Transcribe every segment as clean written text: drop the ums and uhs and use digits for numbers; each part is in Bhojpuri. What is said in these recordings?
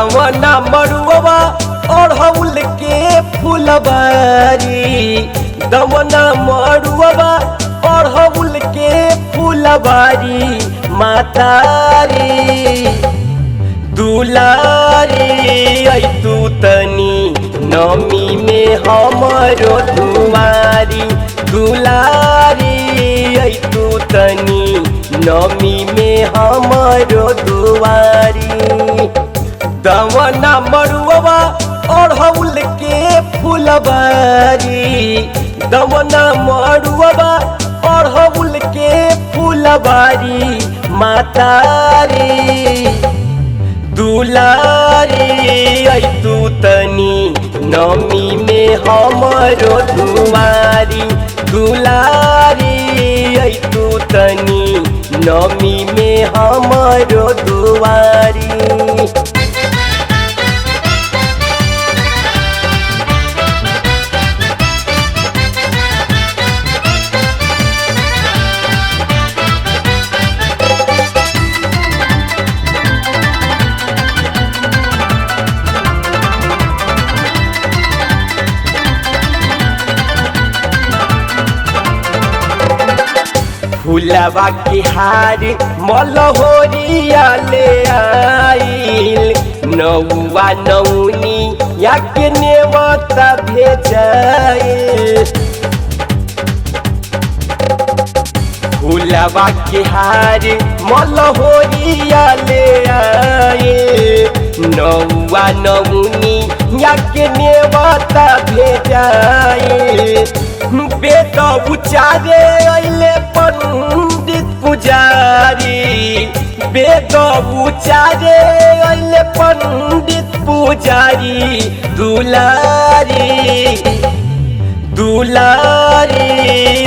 दवना मरुआ अड़हुल के फुलबारी दवना मरुआ अड़हुल के फुलबारी मातारी दुलारी आई तू तनी नमी में हमरो दुआरी दुलारी आई तू तनी नमी में हमरो दुआरी दवना मरुआ अड़हुल के फुलबारी दवना मरुआ अड़हुल के फुलबारी मातारी दुलारी आई तू तनी नमी में हमरो दुआरी दुलारी आई तू तनी नमी में हमरो दुआरी फुलवा के हार मलहोरिया ले आइल नौआ नौनी या के नेवता भेजाइल फुलवा के हार मलहोरिया ले आइल नौआ नौनी या के नेवता भेजाइल बेद उचारे अइले पंडित पुजारी बेद उचारे अइले पंडित पुजारी दुलारी दुलारी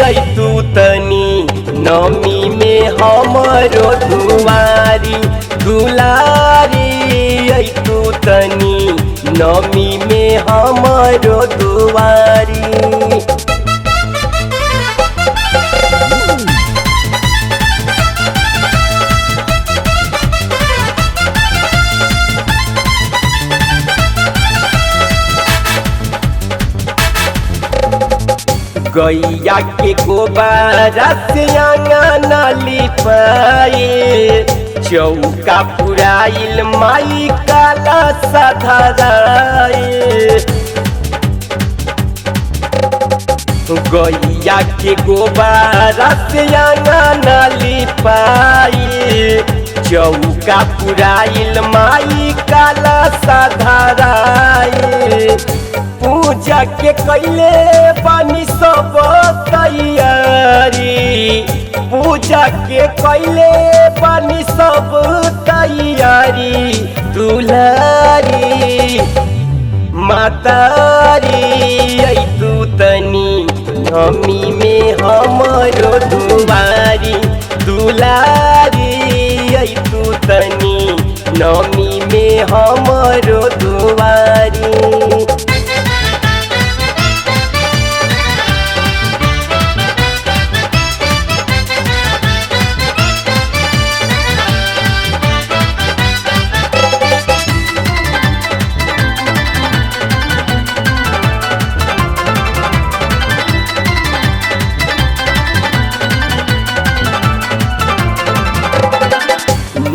आई तू तनी नमी में हमरो दुआरी दुलारी आई तू तनी नमी में हमरो दुआरी गैया के गोबरा से आंगना लिपाए चौका पुराइल माई काला साधाराए गैया के गोबरा से आंगना लिपाए चौका पुराइल माई काला साधाराए पूजा के कैले बानी सब तैयारी पूजा के कैले बानी सब तैयारी दुलारी मातारी आई तू तनी नमी में हमरो दुआरी दुलारी आई तू तनी नमी में हमरो दुआरी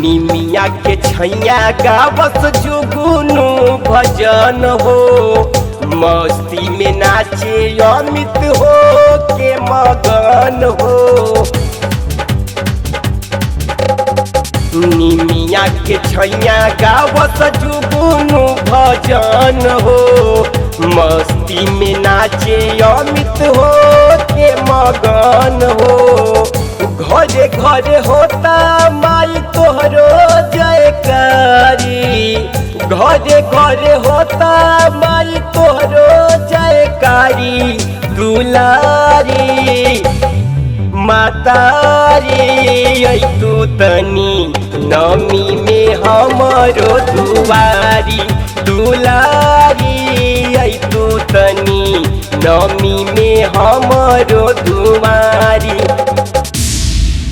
निमिया के छैया गावस जुगुनु भजन हो मस्ती में नाचे अमित हो के मगन हो निमिया के छैया गावस जुगुनु भजन हो मस्ती में नाचे अमित हो के मगन हो घरे घरे होता माई तोहरो जयकारी घरे घरे होता माई तोहरो जयकारी दुलारी मातारी आई तू तनी नमी में हमरो दुआरी दुलारी आई तू तनी नमी में हमरो